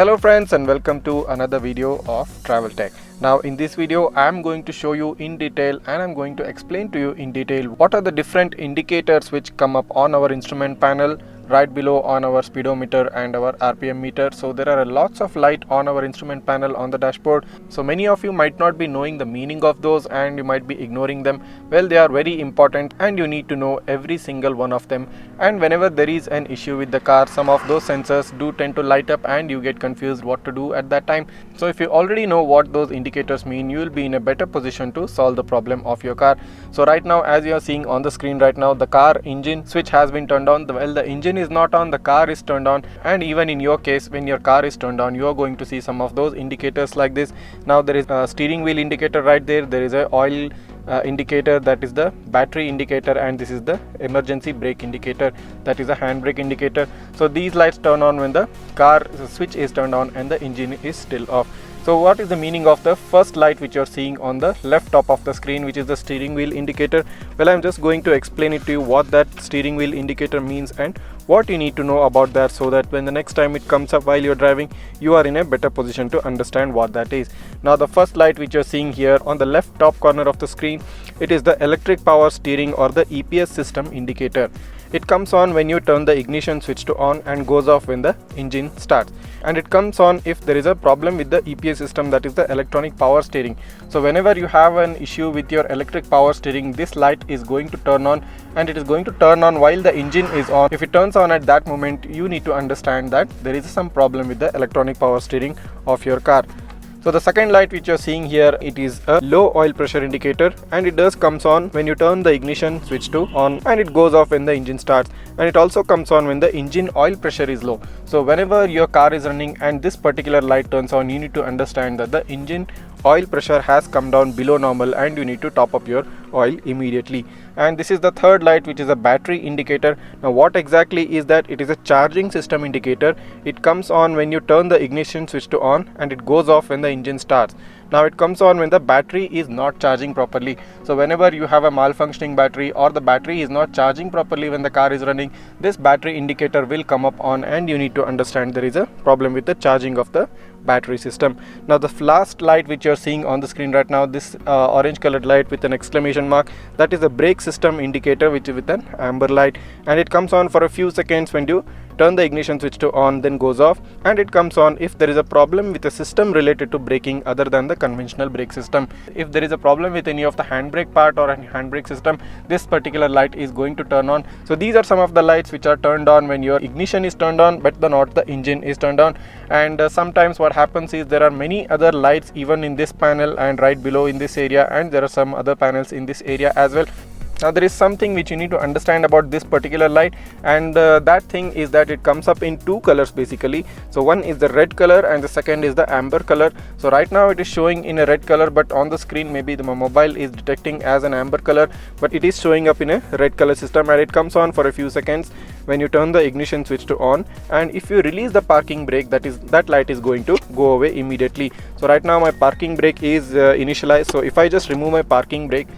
Hello friends, and welcome to another video of Travel Tech. Now in this video I am going to show you in detail and I'm going to explain to you in detail what are the different indicators which come up on our instrument panel right below on our speedometer and our RPM meter. So there are lots of light on our instrument panel on the dashboard. So many of you might not be knowing the meaning of those and you might be ignoring them. Well, they are very important and you need to know every single one of them. And whenever there is an issue with the car, some of those sensors do tend to light up and you get confused what to do at that time. So if you already know what those indicators mean, you will be in a better position to solve the problem of your car. So right now, as you are seeing on the screen right now, the car engine switch has been turned on. Well, the engine is not on, the car is turned on, and even in your case, when your car is turned on, you are going to see some of those indicators like this. Now there is a steering wheel indicator right there, there is a oil indicator, that is the battery indicator, and this is the emergency brake indicator, that is a handbrake indicator. So these lights turn on when the car switch is turned on and the engine is still off. So what is the meaning of the first light which you are seeing on the left top of the screen, which is the steering wheel indicator? Well, I'm just going to explain it to you what that steering wheel indicator means and what you need to know about that, so that when the next time it comes up while you're driving, you are in a better position to understand what that is. Now the first light which you're seeing here on the left top corner of the screen, it is the electric power steering or the EPS system indicator. It comes on when you turn the ignition switch to on and goes off when the engine starts. And it comes on if there is a problem with the EPS system, that is the electronic power steering. So whenever you have an issue with your electric power steering, this light is going to turn on, and it is going to turn on while the engine is on. If it turns on at that moment, you need to understand that there is some problem with the electronic power steering of your car. So the second light which you are seeing here, it is a low oil pressure indicator, and it does comes on when you turn the ignition switch to on, and it goes off when the engine starts, and it also comes on when the engine oil pressure is low. So whenever your car is running and this particular light turns on, you need to understand that the engine oil pressure has come down below normal and you need to top up your oil immediately. And this is the third light, which is a battery indicator. Now what exactly is that? It is a charging system indicator. It comes on when you turn the ignition switch to on, and it goes off when the engine starts. Now it comes on when the battery is not charging properly. So whenever you have a malfunctioning battery or the battery is not charging properly when the car is running, this battery indicator will come up on, and you need to understand there is a problem with the charging of the battery system. Now the last light which you are seeing on the screen right now, this orange colored light with an exclamation mark, that is the brake system indicator, which is with an amber light, and it comes on for a few seconds when you turn the ignition switch to on, then goes off, and it comes on if there is a problem with a system related to braking other than the conventional brake system. If there is a problem with any of the handbrake part or any handbrake system, this particular light is going to turn on. So these are some of the lights which are turned on when your ignition is turned on but not the engine is turned on. And sometimes what happens is there are many other lights even in this panel and right below in this area, and there are some other panels in this area as well. Now there is something which you need to understand about this particular light, and that thing is that it comes up in two colors basically. So one is the red color and the second is the amber color. So right now it is showing in a red color, but on the screen maybe the mobile is detecting as an amber color, but it is showing up in a red color system, and it comes on for a few seconds when you turn the ignition switch to on, and if you release the parking brake, that light is going to go away immediately. So right now my parking brake is initialized. So if I just remove my parking brake,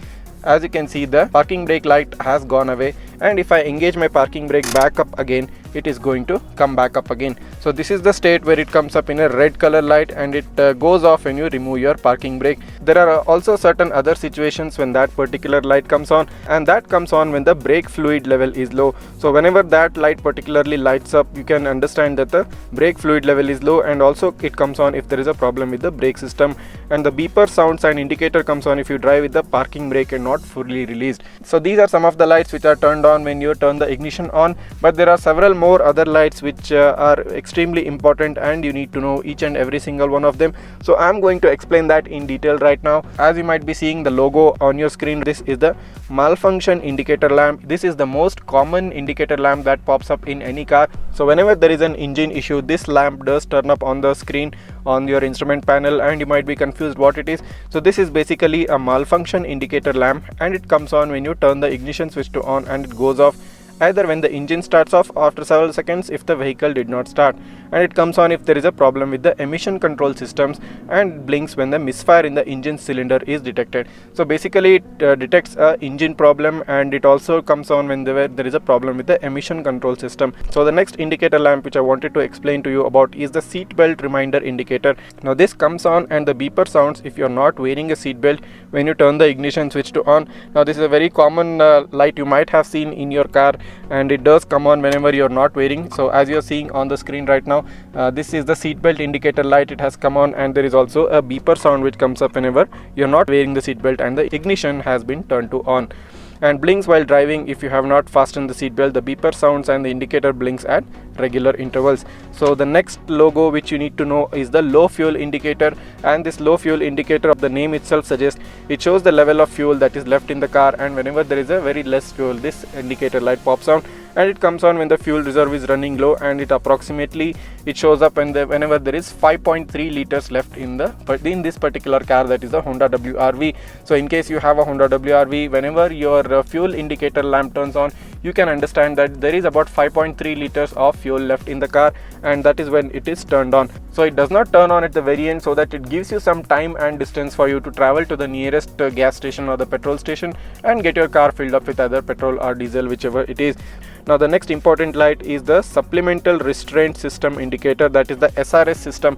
as you can see, the parking brake light has gone away, and if I engage my parking brake back up again, it is going to come back up again. So this is the state where it comes up in a red color light, and it goes off when you remove your parking brake. There are also certain other situations when that particular light comes on, and that comes on when the brake fluid level is low. So whenever that light particularly lights up, you can understand that the brake fluid level is low, and also it comes on if there is a problem with the brake system. And the beeper sounds and indicator comes on if you drive with the parking brake and not fully released. So these are some of the lights which are turned on when you turn the ignition on, but there are several more other lights which are extremely important, and you need to know each and every single one of them. So I'm going to explain that in detail right now. As you might be seeing the logo on your screen, this is the malfunction indicator lamp. This is the most common indicator lamp that pops up in any car. So whenever there is an engine issue, this lamp does turn up on the screen on your instrument panel, and you might be confused what it is. So this is basically a malfunction indicator lamp, and it comes on when you turn the ignition switch to on, and it goes off either when the engine starts off after several seconds if the vehicle did not start, and it comes on if there is a problem with the emission control systems, and blinks when the misfire in the engine cylinder is detected. So basically it detects a engine problem, and it also comes on when there is a problem with the emission control system. So the next indicator lamp which I wanted to explain to you about is the seat belt reminder indicator. Now this comes on and the beeper sounds if you are not wearing a seat belt when you turn the ignition switch to on. Now this is a very common light you might have seen in your car, and it does come on whenever you are not wearing. So as you are seeing on the screen right now, this is the seat belt indicator light. It has come on, and there is also a beeper sound which comes up whenever you are not wearing the seat belt and the ignition has been turned to on, and blinks while driving if you have not fastened the seat belt. The beeper sounds and the indicator blinks at regular intervals. So the next logo which you need to know is the low fuel indicator, and this low fuel indicator, of the name itself suggests, it shows the level of fuel that is left in the car, and whenever there is a very less fuel, this indicator light pops on, and it comes on when the fuel reserve is running low, and it shows up whenever there is 5.3 liters left in this particular car, that is the Honda WRV. So in case you have a Honda WRV, whenever your fuel indicator lamp turns on, you can understand that there is about 5.3 liters of fuel left in the car, and that is when it is turned on. So it does not turn on at the very end, so that it gives you some time and distance for you to travel to the nearest gas station or the petrol station and get your car filled up with either petrol or diesel, whichever it is. Now the next important light is the supplemental restraint system indicator, that is the SRS system.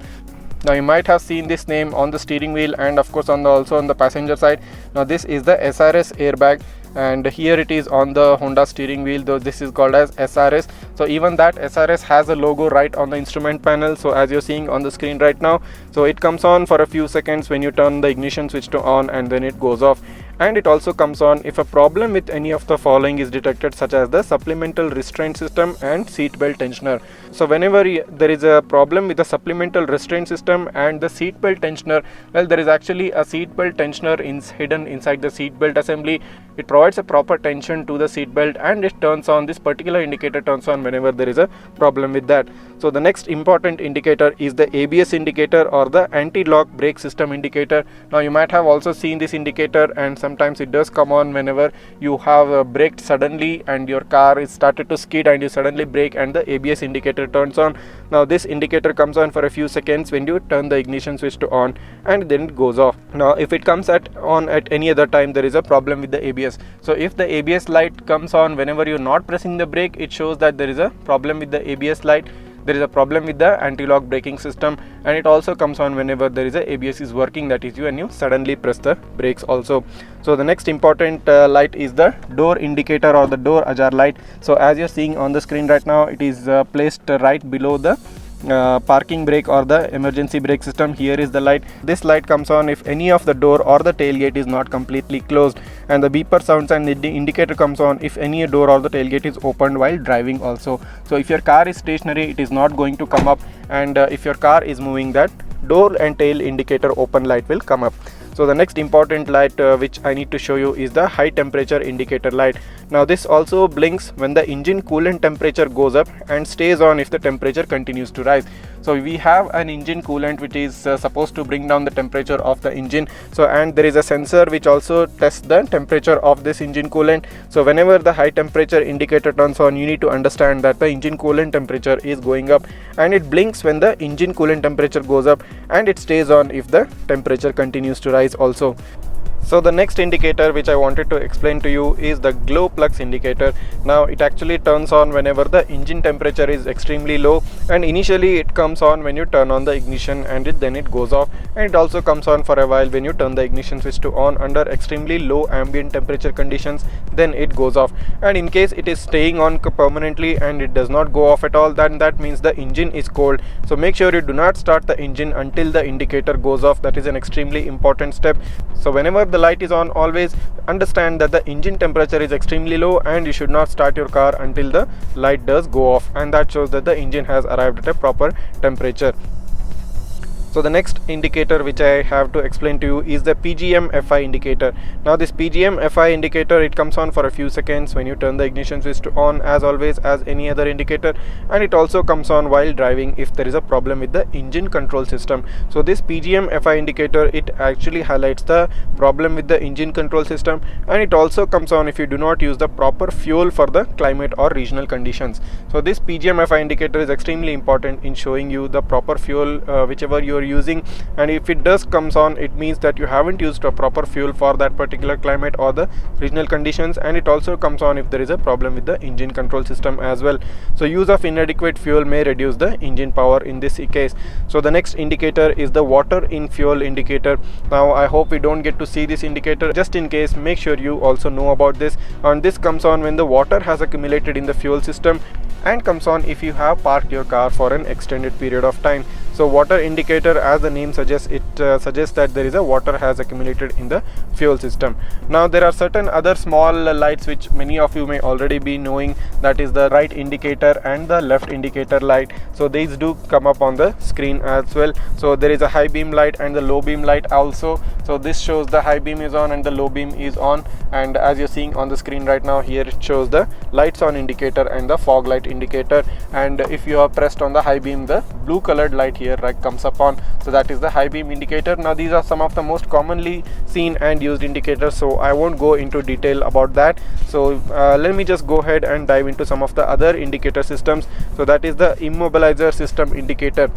Now you might have seen this name on the steering wheel and of course also on the passenger side. Now this is the SRS airbag, and here it is on the Honda steering wheel, though this is called as SRS. So even that SRS has a logo right on the instrument panel, so as you're seeing on the screen right now. So it comes on for a few seconds when you turn the ignition switch to on, and then it goes off. And it also comes on if a problem with any of the following is detected, such as the supplemental restraint system and seat belt tensioner. So whenever there is a problem with the supplemental restraint system and the seat belt tensioner, well, there is actually a seat belt tensioner hidden inside the seat belt assembly. It provides a proper tension to the seat belt, and it turns on, this particular indicator turns on whenever there is a problem with that. So the next important indicator is the ABS indicator, or the anti-lock brake system indicator. Now you might have also seen this indicator, and sometimes it does come on whenever you have braked suddenly and your car is started to skid and you suddenly brake and the ABS indicator turns on. Now this indicator comes on for a few seconds when you turn the ignition switch to on, and then it goes off. Now if it comes on at any other time, there is a problem with the ABS. So if the ABS light comes on whenever you're not pressing the brake, it shows that there is a problem with the ABS light. There is a problem with the anti-lock braking system, and it also comes on whenever there is a ABS is working, that is when you suddenly press the brakes also. So the next important light is the door indicator, or the door ajar light. So as you're seeing on the screen right now, it is placed right below the parking brake or the emergency brake system. Here is the light. This light comes on if any of the door or the tailgate is not completely closed, and the beeper sounds and the indicator comes on if any door or the tailgate is opened while driving also. So if your car is stationary, it is not going to come up, and if your car is moving, that door and tail indicator open light will come up. So the next important light which I need to show you is the high temperature indicator light. Now this also blinks when the engine coolant temperature goes up and stays on if the temperature continues to rise. So we have an engine coolant which is supposed to bring down the temperature of the engine. So and there is a sensor which also tests the temperature of this engine coolant. So whenever the high temperature indicator turns on, you need to understand that the engine coolant temperature is going up, and it blinks when the engine coolant temperature goes up, and it stays on if the temperature continues to rise also. So the next indicator which I wanted to explain to you is the glow plugs indicator. Now it actually turns on whenever the engine temperature is extremely low, and initially it comes on when you turn on the ignition, and then it goes off, and it also comes on for a while when you turn the ignition switch to on under extremely low ambient temperature conditions, then it goes off. And in case it is staying on permanently and it does not go off at all, then that means the engine is cold. So make sure you do not start the engine until the indicator goes off. That is an extremely important step. So whenever the light is on, always understand that the engine temperature is extremely low, and you should not start your car until the light does go off, and that shows that the engine has arrived at a proper temperature. So the next indicator which I have to explain to you is the PGM FI indicator. Now this PGM FI indicator, it comes on for a few seconds when you turn the ignition switch to on, as always, as any other indicator, and it also comes on while driving if there is a problem with the engine control system. So this PGM FI indicator, it actually highlights the problem with the engine control system, and it also comes on if you do not use the proper fuel for the climate or regional conditions. So this PGM FI indicator is extremely important in showing you the proper fuel whichever you are using, and if it does comes on, it means that you haven't used a proper fuel for that particular climate or the regional conditions. And it also comes on if there is a problem with the engine control system as well. So use of inadequate fuel may reduce the engine power in this case. So the next indicator is the water in fuel indicator. Now I hope we don't get to see this indicator. Just in case, make sure you also know about this. And this comes on when the water has accumulated in the fuel system, and comes on if you have parked your car for an extended period of time. So water indicator, as the name suggests, it suggests that there is a water has accumulated in the fuel system. Now there are certain other small lights which many of you may already be knowing, that is the right indicator and the left indicator light. So these do come up on the screen as well. So there is a high beam light and the low beam light also. So this shows the high beam is on and the low beam is on, and as you're seeing on the screen right now, here it shows the lights on indicator and the fog light indicator. And if you have pressed on the high beam, the blue colored light here comes up on, so that is the high beam indicator. Now these are some of the most commonly seen and used indicators, so I won't go into detail about that. So let me just go ahead and dive into some of the other indicator systems. So that is the immobilizer system indicator.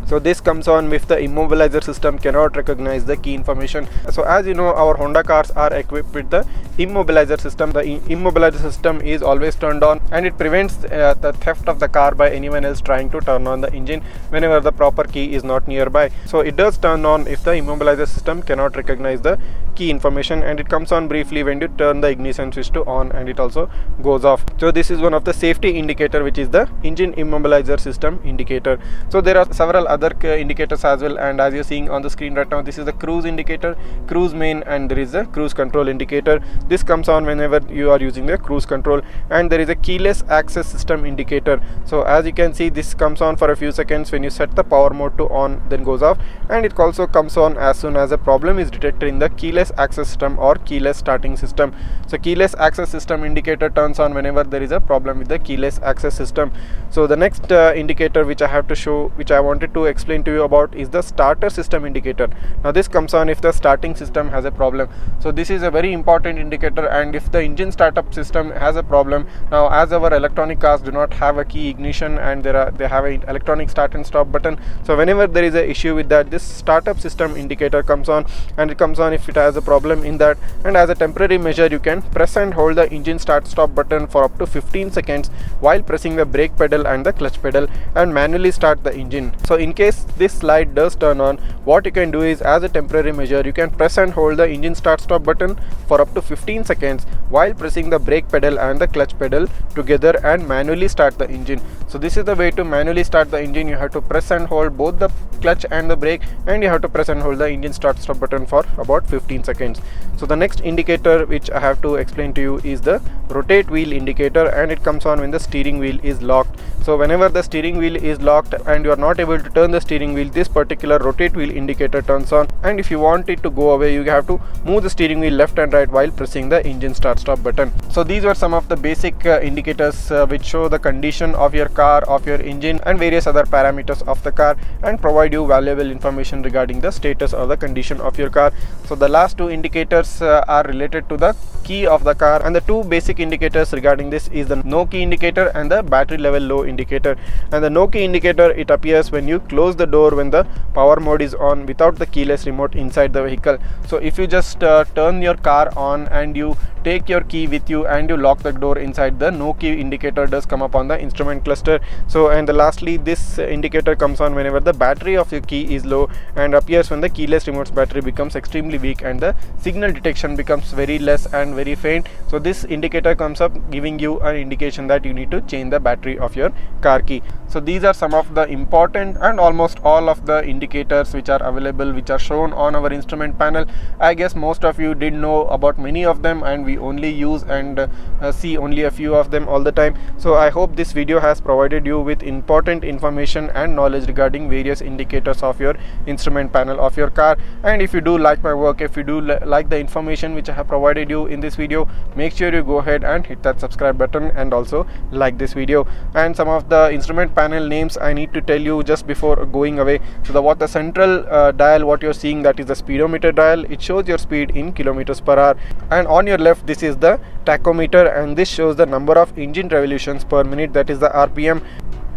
So this comes on if the immobilizer system cannot recognize the key information. So as you know, our Honda cars are equipped with the immobilizer system. The immobilizer system is always turned on, and it prevents the theft of the car by anyone else trying to turn on the engine whenever the proper key is not nearby. So it does turn on if the immobilizer system cannot recognize the key information, and it comes on briefly when you turn the ignition switch to on, and it also goes off. So this is one of the safety indicator, which is the engine immobilizer system indicator. So there are several other indicators as well, and as you're seeing on the screen right now, this is the cruise indicator, cruise main, and there is a cruise control indicator. This comes on whenever you are using the cruise control. And there is a keyless access system indicator. So as you can see, this comes on for a few seconds when you set the power mode to on, then goes off, and it also comes on as soon as a problem is detected in the keyless access system or keyless starting system. So keyless access system indicator turns on whenever there is a problem with the keyless access system. So the next indicator which I have to show, which I wanted to explain to you about, is the starter system indicator. Now this comes on if the starting system has a problem. So this is a very important indicator, and if the engine startup system has a problem, now as our electronic cars do not have a key ignition and they have an electronic start and stop button, so whenever there is an issue with that, this startup system indicator comes on, and it comes on if it has a problem in that. And as a temporary measure, you can press and hold the engine start stop button for up to 15 seconds while pressing the brake pedal and the clutch pedal, and manually start the engine. So in case this light does turn on, what you can do is, as a temporary measure, you can press and hold the engine start stop button for up to 15 seconds while pressing the brake pedal and the clutch pedal together and manually start the engine. So this is the way to manually start the engine. You have to press and hold both the clutch and the brake, and you have to press and hold the engine start stop button for about 15 seconds. So the next indicator which I have to explain to you is the rotate wheel indicator, and it comes on when the steering wheel is locked. So whenever the steering wheel is locked and you are not able to turn the steering wheel, this particular rotate wheel indicator turns on, and if you want it to go away, you have to move the steering wheel left and right while pressing the engine start stop button. So these were some of the basic indicators which show the condition of your car, of your engine, and various other parameters of the car, and provide you valuable information regarding the status or the condition of your car. So the last two indicators are related to the key of the car, and the two basic indicators regarding this is the no key indicator and the battery level low indicator. And the no key indicator, it appears when you close the door when the power mode is on without the keyless remote inside the vehicle. So if you just turn your car on and you take your key with you and you lock the door inside, the no key indicator does come up on the instrument cluster. So and lastly, this indicator comes on whenever the battery of your key is low, and appears when the keyless remote's battery becomes extremely weak and the signal detection becomes very less and very faint. So this indicator comes up giving you an indication that you need to change the battery of your car key. So these are some of the important and almost all of the indicators which are available, which are shown on our instrument panel. I guess most of you did know about many of them, and we only use and see only a few of them all the time. So I hope this video has provided you with important information and knowledge regarding various indicators of your instrument panel of your car. And if you do like my work, if you do like the information which I have provided you in this video, make sure you go ahead and hit that subscribe button and also like this video. And some of the instrument panel names I need to tell you just before going away. So the central dial, what you're seeing, that is the speedometer dial. It shows your speed in kilometers per hour. And on your left, this is the tachometer, and this shows the number of engine revolutions per minute, that is the RPM.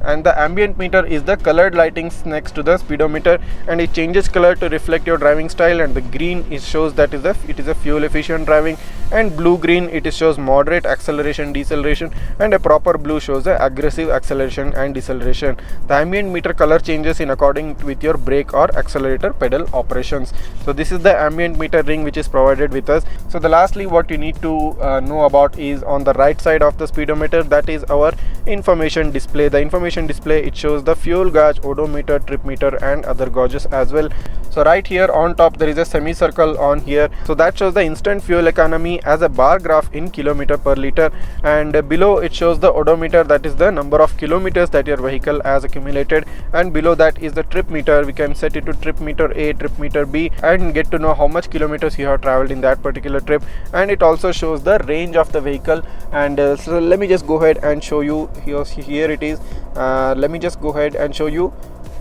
And the ambient meter is the colored lightings next to the speedometer, and it changes color to reflect your driving style. And the green shows that it is a fuel efficient driving, and blue green it shows moderate acceleration, deceleration, and a proper blue shows the aggressive acceleration and deceleration. The ambient meter color changes in according with your brake or accelerator pedal operations. So this is the ambient meter ring which is provided with us. So the lastly what you need to know about is on the right side of the speedometer, that is our information display. The information display, it shows the fuel gauge, odometer, trip meter, and other gauges as well. So right here on top there is a semicircle on here, so that shows the instant fuel economy as a bar graph in kilometer per liter. And below it shows the odometer, that is the number of kilometers that your vehicle has accumulated. And below that is the trip meter. We can set it to trip meter A, trip meter B, and get to know how much kilometers you have traveled in that particular trip. And it also shows the range of the vehicle. And so let me just go ahead and show you here it is. Let me just go ahead and show you.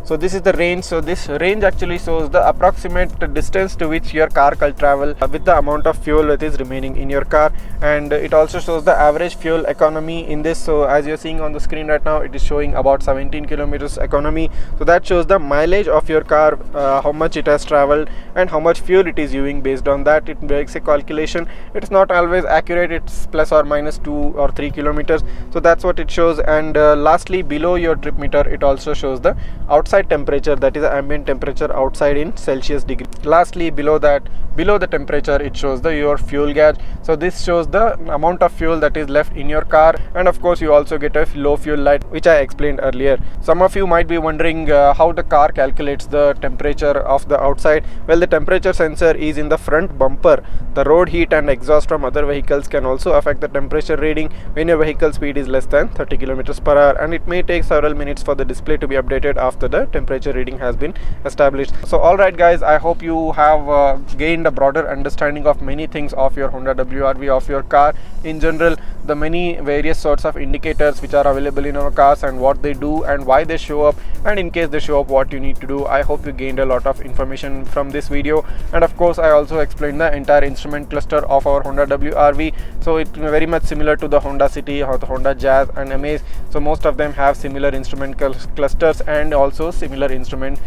So this is the range. So this range actually shows the approximate distance to which your car can travel with the amount of fuel that is remaining in your car. And it also shows the average fuel economy in this. So as you're seeing on the screen right now, it is showing about 17 kilometers economy. So that shows the mileage of your car, how much it has traveled and how much fuel it is using. Based on that, it makes a calculation. It's not always accurate, it's plus or minus 2 or 3 kilometers. So that's what it shows. And lastly, below your trip meter, it also shows the outside temperature, that is the ambient temperature outside in Celsius degree. Lastly, below the temperature, it shows your fuel gauge. So this shows the amount of fuel that is left in your car. And of course you also get a low fuel light, which I explained earlier. Some of you might be wondering how the car calculates the temperature of the outside. Well, the temperature sensor is in the front bumper. The road heat and exhaust from other vehicles can also affect the temperature reading when your vehicle speed is less than 30 kilometers per hour, and it may take several minutes for the display to be updated after the temperature reading has been established. So alright guys, I hope you have gained a broader understanding of many things of your Honda WRV, of your car in general, the many various sorts of indicators which are available in our cars and what they do and why they show up, and in case they show up, what you need to do. I hope you gained a lot of information from this video. And of course I also explained the entire instrument cluster of our Honda WRV. So it's very much similar to the Honda City or the Honda Jazz and Amaze. So most of them have similar instrument clusters and also similar instrument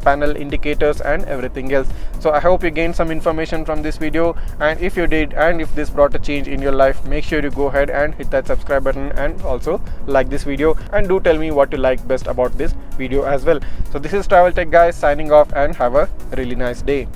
panel indicators and everything else. So I hope you gained some information from this video, and if you did, and if this brought a change in your life, make sure you go ahead and hit that subscribe button and also like this video, and do tell me what you like best about this video as well. So this is Travel Tech guys signing off, and have a really nice day.